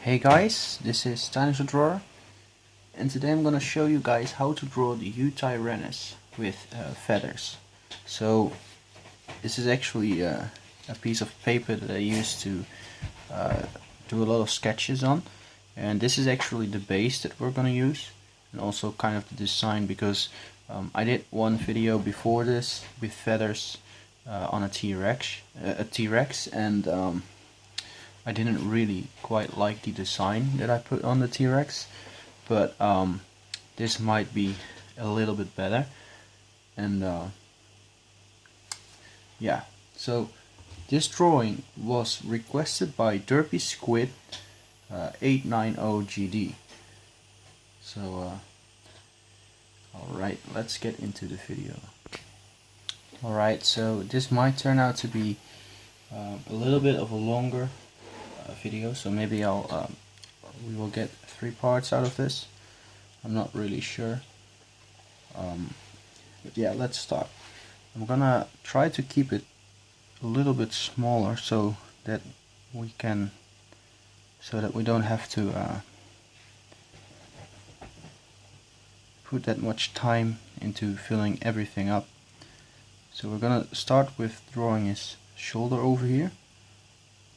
Hey guys, this is Untitled Chapter, and today I'm gonna show you guys how to draw the yutyrannus with feathers. So this is actually a piece of paper that I used to do a lot of sketches on, and this is actually the base that we're gonna use, and also kind of the design, because I did one video before this with feathers on a T-Rex, and I didn't really quite like the design that I put on the T-Rex, but this might be a little bit better. And yeah, so this drawing was requested by Derpy Squid 890GD. So alright, let's get into the video. Alright, so this might turn out to be a little bit of a longer video, so maybe we will get 3 parts out of this. I'm not really sure, but yeah, let's start. I'm gonna try to keep it a little bit smaller so that we don't have to put that much time into filling everything up. So we're gonna start with drawing his shoulder over here.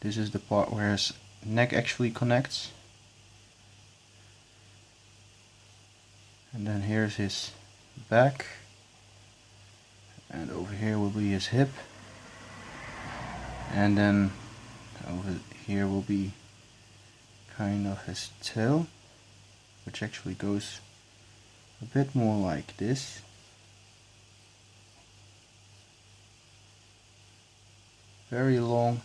This is the part where his neck actually connects. And then here's his back. And over here will be his hip. And then over here will be kind of his tail, which actually goes a bit more like this. Very long,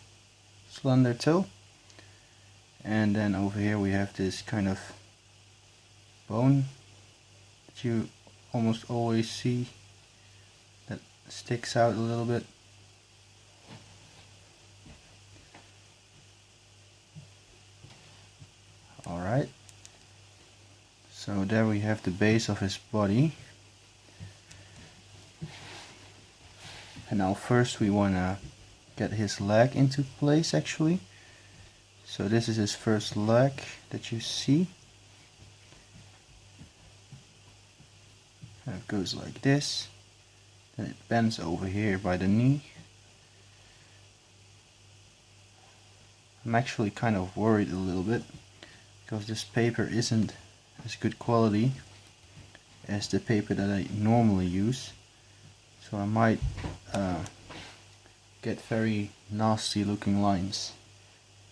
slender tail. And then over here we have this kind of bone that you almost always see that sticks out a little bit. Alright, so there we have the base of his body. And now first we want to get his leg into place actually. So this is his first leg that you see. And it goes like this. Then it bends over here by the knee. I'm actually kind of worried a little bit because this paper isn't as good quality as the paper that I normally use. So I might get very nasty looking lines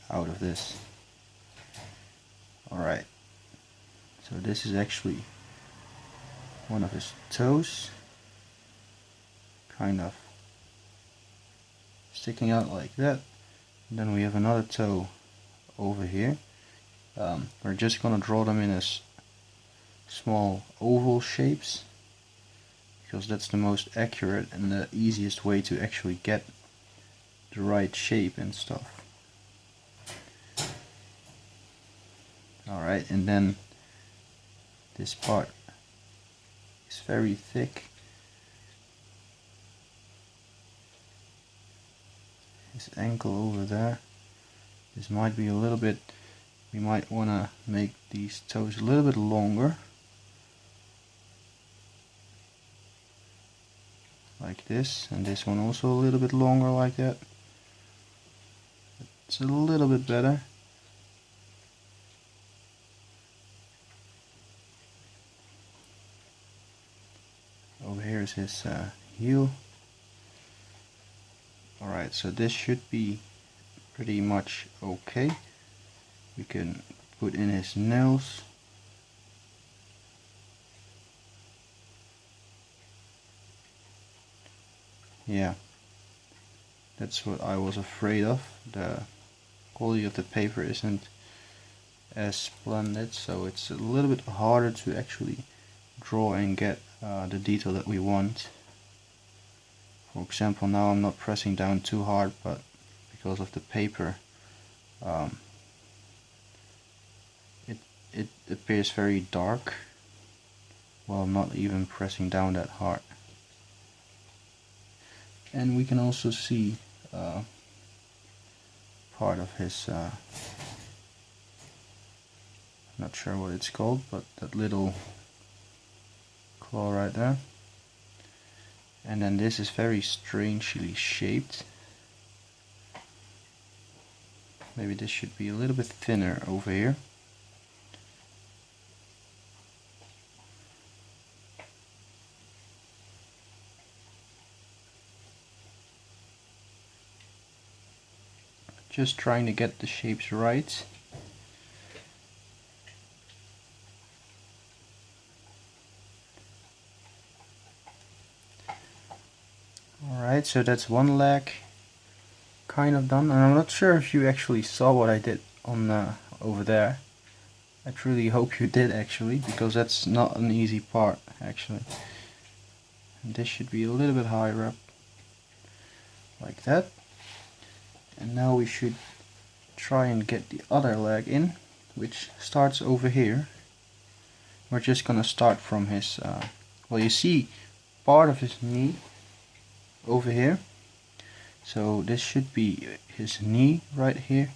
out of this. Alright, so this is actually one of his toes, kind of sticking out like that. And then we have another toe over here. We're just gonna draw them in as small oval shapes because that's the most accurate and the easiest way to actually get the right shape and stuff. Alright, and then this part is very thick. His ankle over there. This might be a little bit, we might want to make these toes a little bit longer. Like this, and this one also a little bit longer like that. It's a little bit better. Over here is his heel. Alright, so this should be pretty much okay. We can put in his nails. Yeah, that's what I was afraid of. The quality of the paper isn't as splendid, so it's a little bit harder to actually draw and get the detail that we want. For example, now I'm not pressing down too hard, but because of the paper it appears very dark while not even pressing down that hard. And we can also see part of his Not sure what it's called, but that little claw right there. And then this is very strangely shaped. Maybe this should be a little bit thinner over here. Just trying to get the shapes right. Alright, so that's one leg kind of done, and I'm not sure if you actually saw what I did on over there. I truly hope you did actually, because that's not an easy part actually. And this should be a little bit higher up, like that. And now we should try and get the other leg in, which starts over here. We're just gonna start from his, well, you see part of his knee over here. So this should be his knee right here.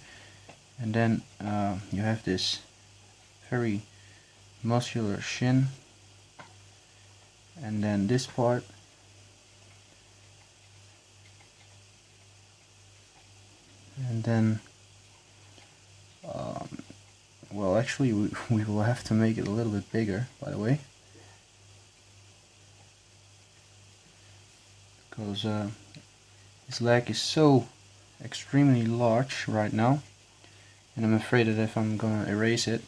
And then you have this very muscular shin. And then this part. And then, well, actually we will have to make it a little bit bigger, by the way, because his leg is so extremely large right now, and I'm afraid that if I'm gonna erase it,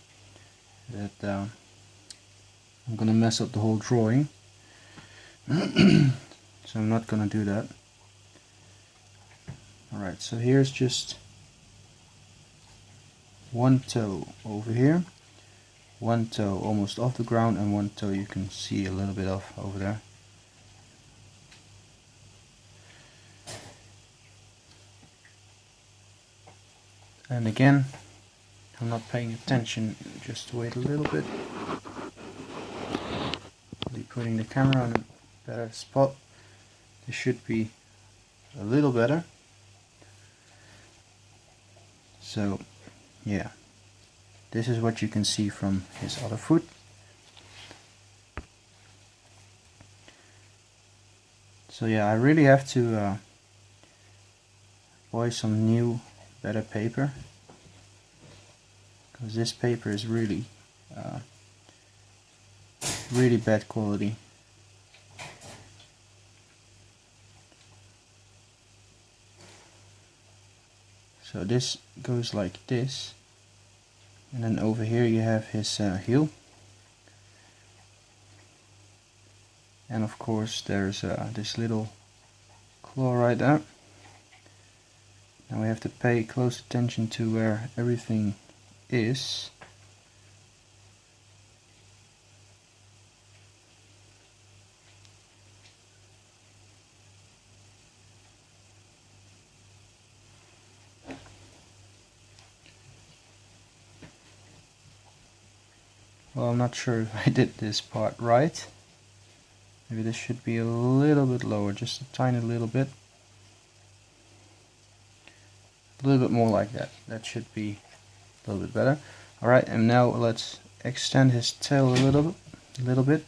that I'm gonna mess up the whole drawing. So I'm not gonna do that. Alright, so here's just one toe over here, one toe almost off the ground, and one toe you can see a little bit of over there. And again, I'm not paying attention, just wait a little bit. I'll be putting the camera on a better spot. This should be a little better. So yeah, this is what you can see from his other foot. So yeah, I really have to buy some new, better paper, because this paper is really really bad quality. So this goes like this, and then over here you have his heel, and of course there's this little claw right there. Now we have to pay close attention to where everything is. Well, I'm not sure if I did this part right. Maybe this should be a little bit lower, just a tiny little bit. A little bit more like that. That should be a little bit better. Alright, and now let's extend his tail a little bit.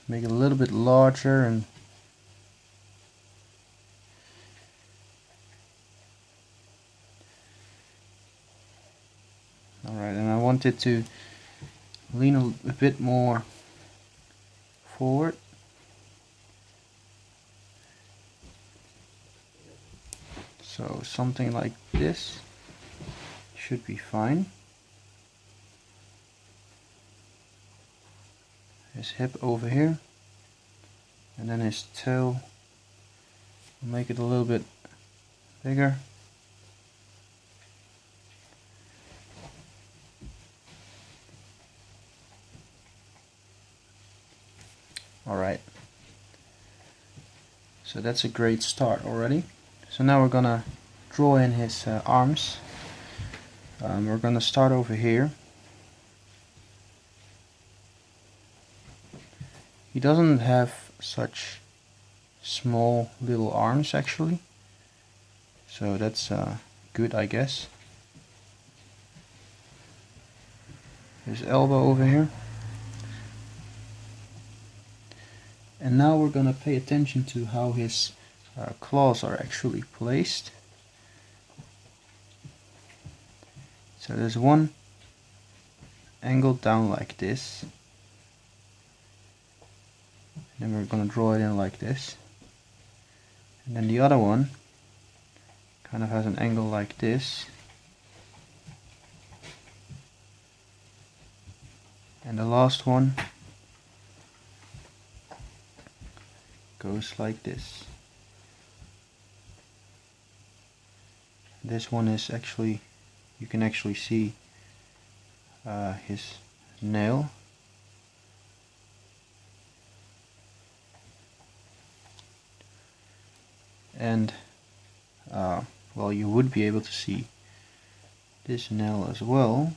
Make it a little bit larger, and alright, and I want it to lean a bit more forward. So something like this should be fine. His hip over here, and then his tail, we'll make it a little bit bigger. Alright, so that's a great start already. So now we're gonna draw in his arms. We're gonna start over here. He doesn't have such small little arms actually, so that's good, I guess. his elbow over here. And now we're gonna pay attention to how his claws are actually placed. So there's one angled down like this, and then we're gonna draw it in like this, and then the other one kind of has an angle like this, and the last one goes like this. This one is actually, you can actually see his nail. And well, you would be able to see this nail as well.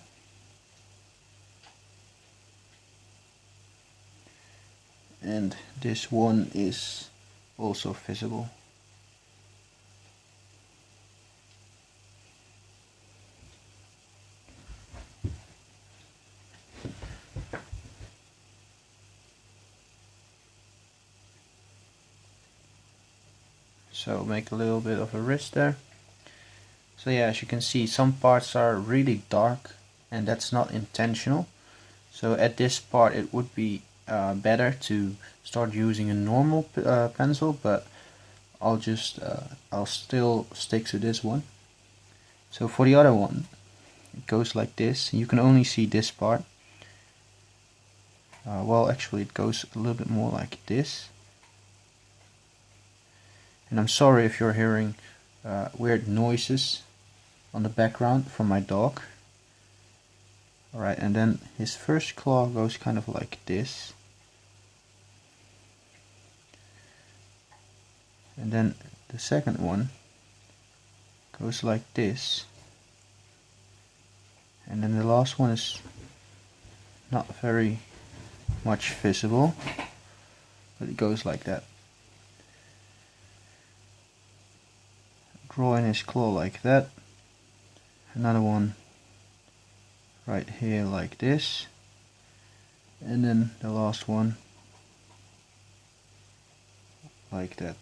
And this one is also visible. So make a little bit of a wrist there. So yeah, as you can see, some parts are really dark, and that's not intentional. So at this part it would be better to start using a normal pencil, but I'll still stick to this one. So for the other one, it goes like this. You can only see this part. Well, actually it goes a little bit more like this. And I'm sorry if you're hearing weird noises on the background from my dog. Alright, and then his first claw goes kind of like this. And then the second one goes like this. And then the last one is not very much visible, but it goes like that. Draw in his claw like that. Another one right here like this. And then the last one like that.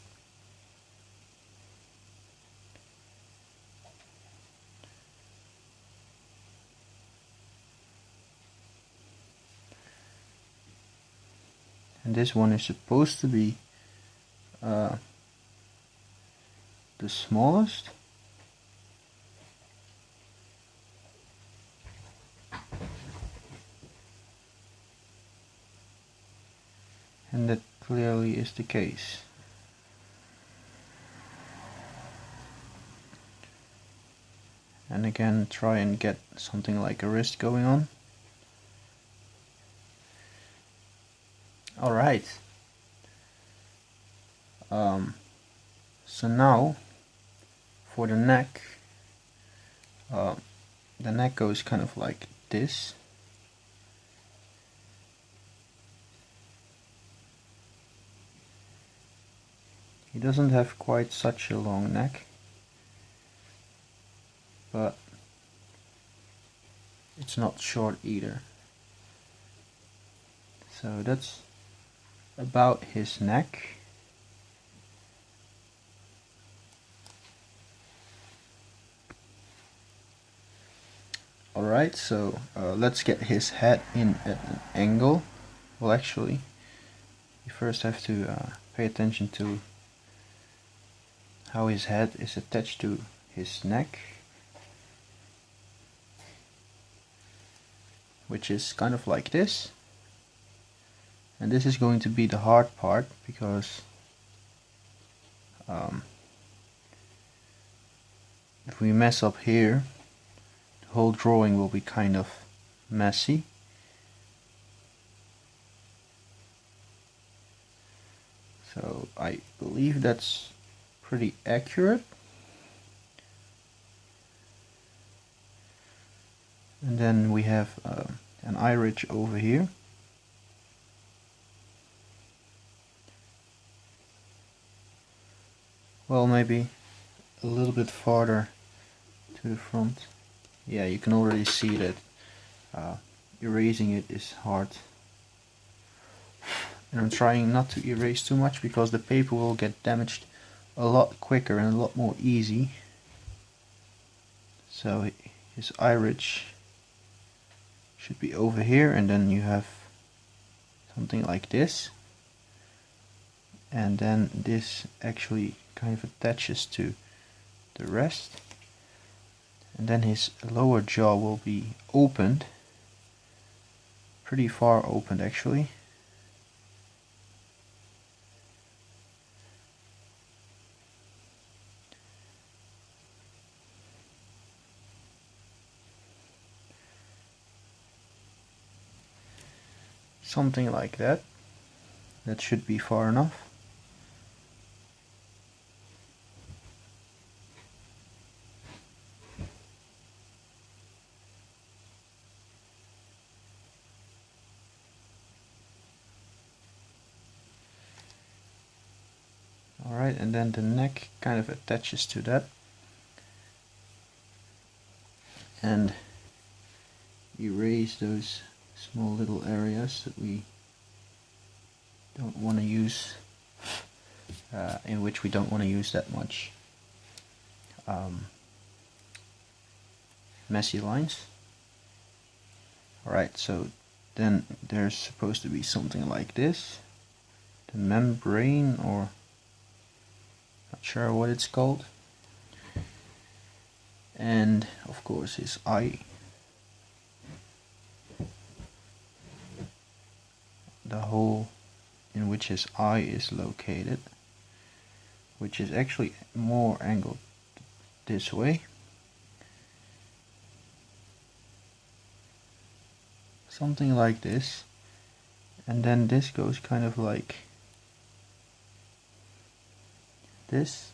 And this one is supposed to be the smallest. And that clearly is the case. And again, try and get something like a wrist going on. Alright. So now for the neck goes kind of like this. He doesn't have quite such a long neck, but it's not short either. So that's about his neck. Alright, so let's get his head in at an angle. Well, actually, you first have to pay attention to how his head is attached to his neck, which is kind of like this. And this is going to be the hard part, because if we mess up here, the whole drawing will be kind of messy. So I believe that's pretty accurate. And then we have an eye ridge over here. Well, maybe a little bit farther to the front. Yeah, you can already see that erasing it is hard. And I'm trying not to erase too much because the paper will get damaged a lot quicker and a lot more easy. So his eye ridge should be over here, and then you have something like this, and then this actually kind of attaches to the rest, and then his lower jaw will be opened, pretty far opened actually. Something like that. That should be far enough. Alright, and then the neck kind of attaches to that. And erase those small little areas that we don't want to use, in which we don't want to use that much messy lines. Alright, so then there's supposed to be something like this, the membrane, or not sure what it's called, and of course his eye. The hole in which his eye is located, which is actually more angled this way. Something like this, and then this goes kind of like this,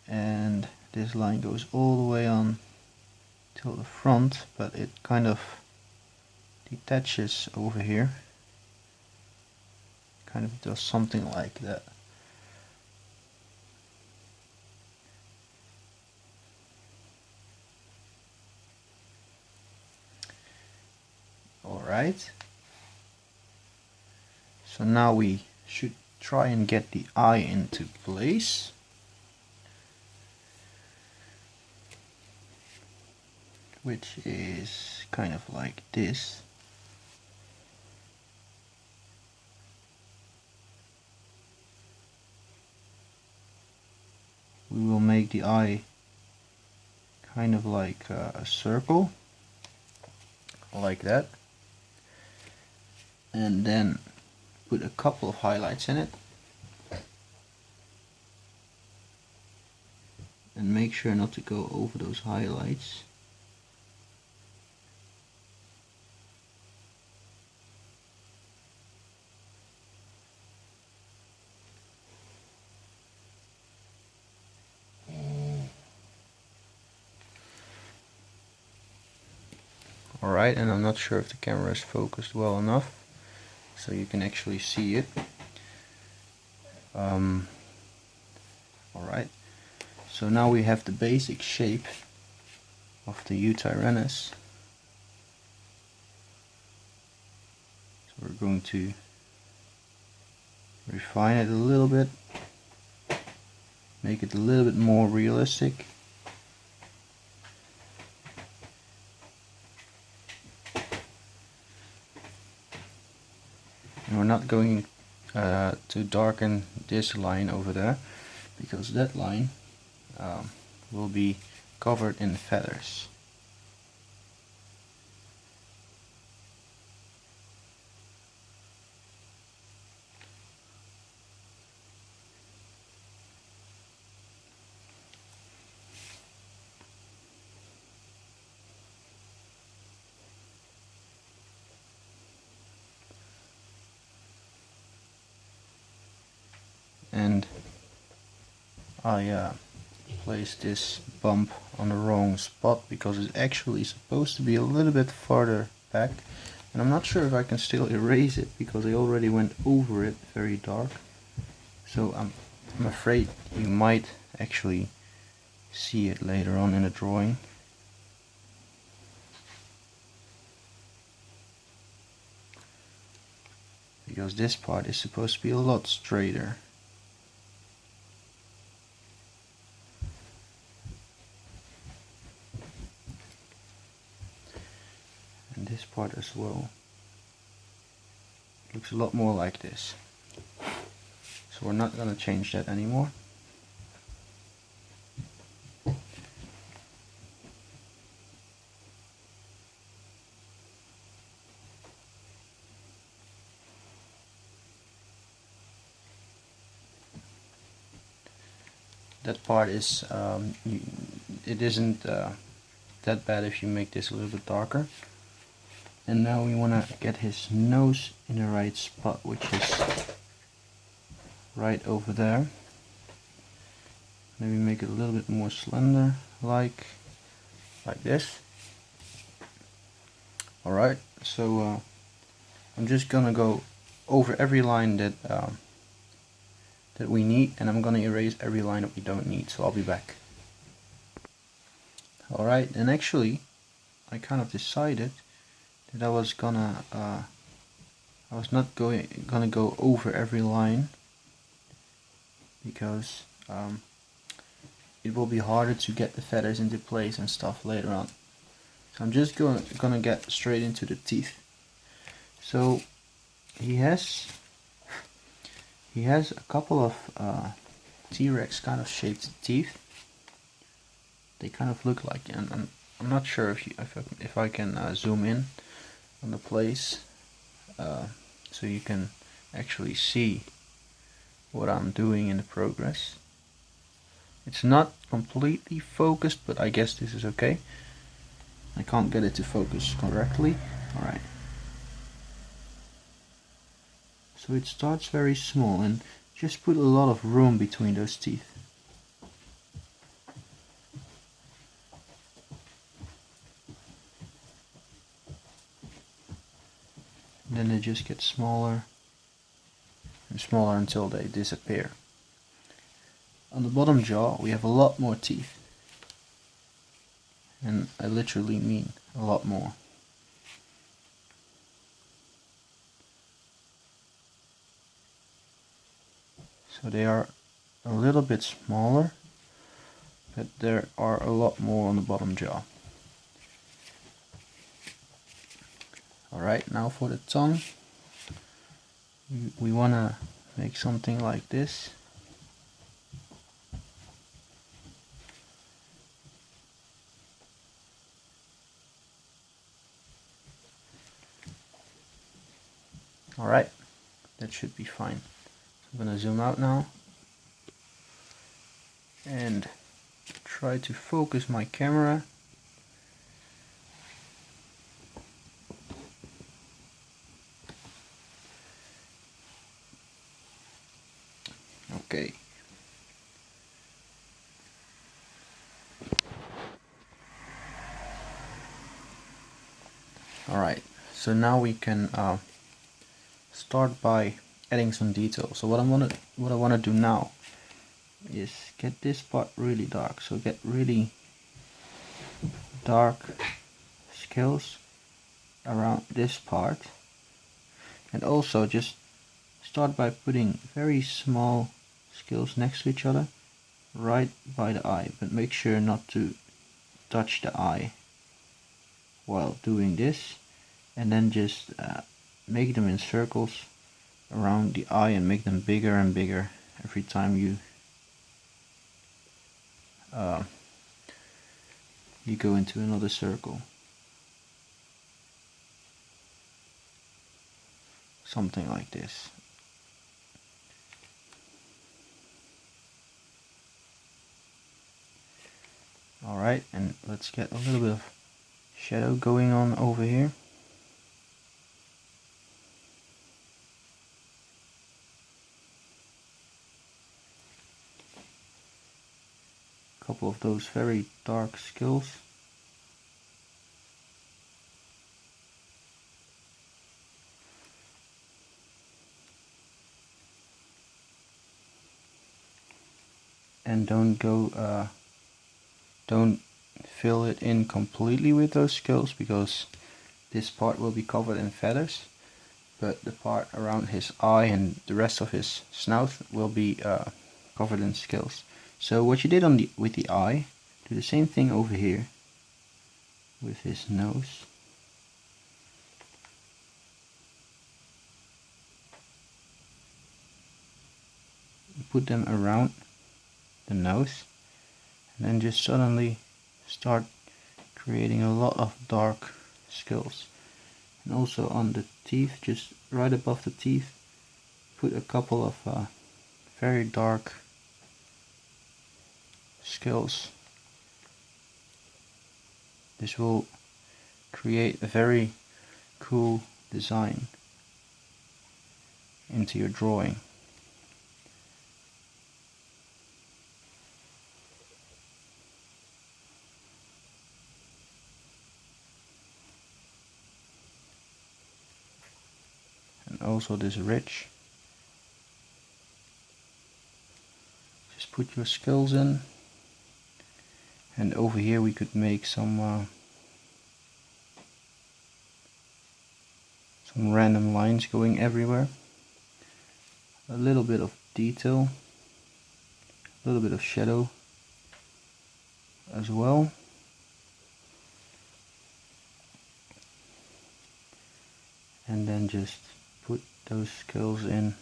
and this line goes all the way on till the front, but it kind of detaches over here. Kind of does something like that. Alright. So now we should try and get the eye into place. Which is kind of like this. We will make the eye kind of like a circle, like that, and then put a couple of highlights in it, and make sure not to go over those highlights. Alright, and I'm not sure if the camera is focused well enough so you can actually see it. Alright, so now we have the basic shape of the yutyrannus. So we're going to refine it a little bit, make it a little bit more realistic. And we're not going to darken this line over there, because that line will be covered in feathers. And I placed this bump on the wrong spot because it's actually supposed to be a little bit farther back, and I'm not sure if I can still erase it because I already went over it very dark. So I'm afraid you might actually see it later on in the drawing. because this part is supposed to be a lot straighter. And this part as well. Looks a lot more like this. So we're not going to change that anymore. That part is, it isn't that bad if you make this a little bit darker. And now we want to get his nose in the right spot, which is right over there. Maybe make it a little bit more slender, like this. Alright, so I'm just gonna go over every line that that we need, and I'm gonna erase every line that we don't need, so I'll be back. Alright, and actually I kind of decided that I was not gonna go over every line, because it will be harder to get the feathers into place and stuff later on. So I'm just gonna get straight into the teeth. So he has a couple of T-Rex kind of shaped teeth. They kind of look like, and I'm not sure if I can zoom in on the place so you can actually see what I'm doing in the progress. It's not completely focused, but I guess this is okay. I can't get it to focus correctly. Alright. So it starts very small, and just put a lot of room between those teeth. And then they just get smaller and smaller until they disappear. On the bottom jaw we have a lot more teeth, and I literally mean a lot more. So they are a little bit smaller, but there are a lot more on the bottom jaw. Alright, now for the tongue, we want to make something like this. Alright, that should be fine. I'm going to zoom out now and try to focus my camera. Okay. Alright, so now we can start by adding some detail. So what I want to do now is get this part really dark. So get really dark scales around this part, and also just start by putting very small scales next to each other right by the eye, but make sure not to touch the eye while doing this, and then just make them in circles around the eye and make them bigger and bigger every time you go into another circle. Something like this. Alright, and let's get a little bit of shadow going on over here. A couple of those very dark scales. And don't fill it in completely with those scales, because this part will be covered in feathers. but the part around his eye and the rest of his snout will be covered in scales. So what you did with the eye, do the same thing over here with his nose. You put them around the nose, and then just suddenly start creating a lot of dark scales. And also on the teeth, just right above the teeth, put a couple of very dark scales. This will create a very cool design into your drawing. And also this ridge. Just put your scales in. And over here we could make some random lines going everywhere. A little bit of detail, a little bit of shadow as well. And then just put those scales in.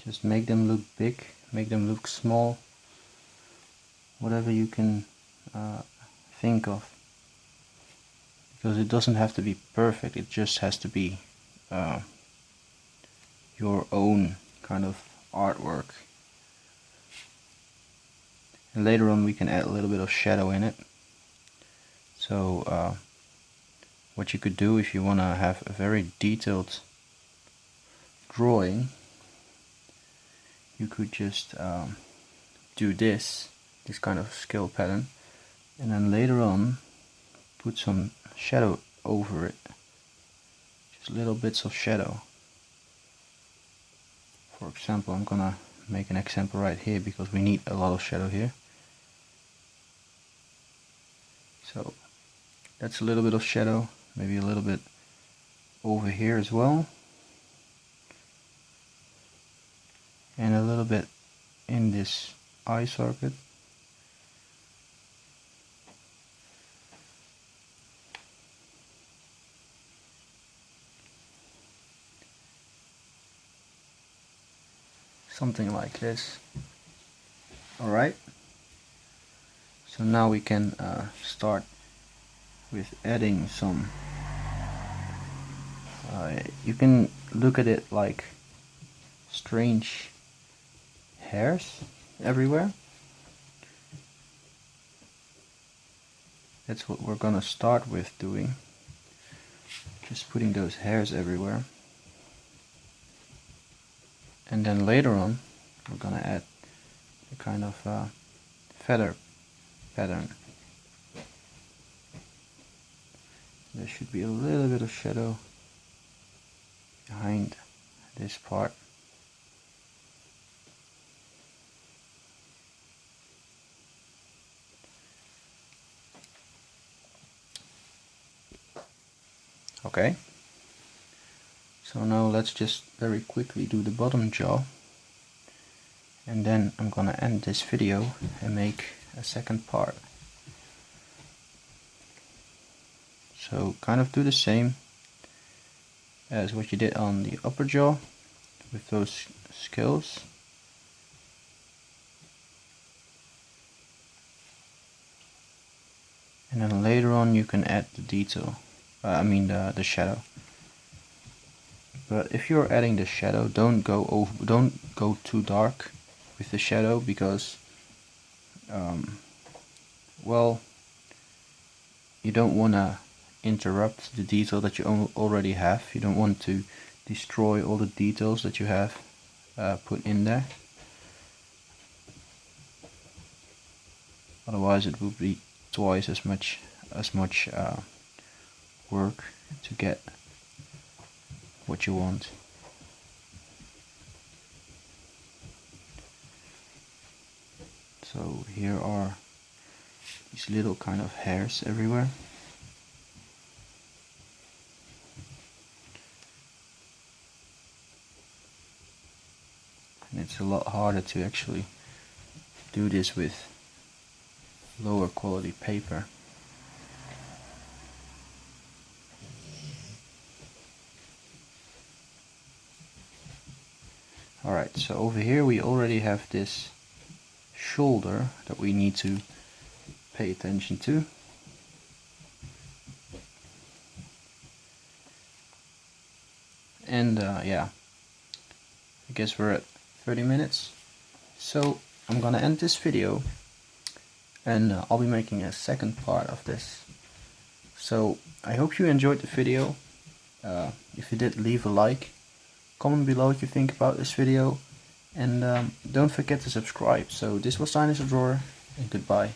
Just make them look big, make them look small, whatever you can think of. Because it doesn't have to be perfect, it just has to be your own kind of artwork. And later on we can add a little bit of shadow in it. So what you could do if you want to have a very detailed drawing, you could just do this kind of scale pattern, and then later on put some shadow over it, just little bits of shadow. For example, I'm gonna make an example right here because we need a lot of shadow here. So that's a little bit of shadow, maybe a little bit over here as well, and a little bit in this eye socket. Something like this. Alright, so now we can start with adding some you can look at it like strange hairs everywhere. That's what we're gonna start with doing, just putting those hairs everywhere. And then later on we're gonna add a kind of feather pattern. There should be a little bit of shadow behind this part. Okay, so now let's just very quickly do the bottom jaw, and then I'm gonna end this video and make a second part. So kind of do the same as what you did on the upper jaw with those scales. And then later on you can add the detail, the shadow. But if you're adding the shadow, don't go too dark with the shadow, because well, you don't want to interrupt the detail that you already have. You don't want to destroy all the details that you have put in there. Otherwise it would be twice as much work to get what you want. So here are these little kind of hairs everywhere. And it's a lot harder to actually do this with lower quality paper. Alright, so over here we already have this shoulder that we need to pay attention to. And yeah, I guess we're at 30 minutes. So I'm gonna end this video, and I'll be making a second part of this. So I hope you enjoyed the video. If you did, leave a like, comment below what you think about this video, and don't forget to subscribe. So this was Dinosaur Drawer, and goodbye.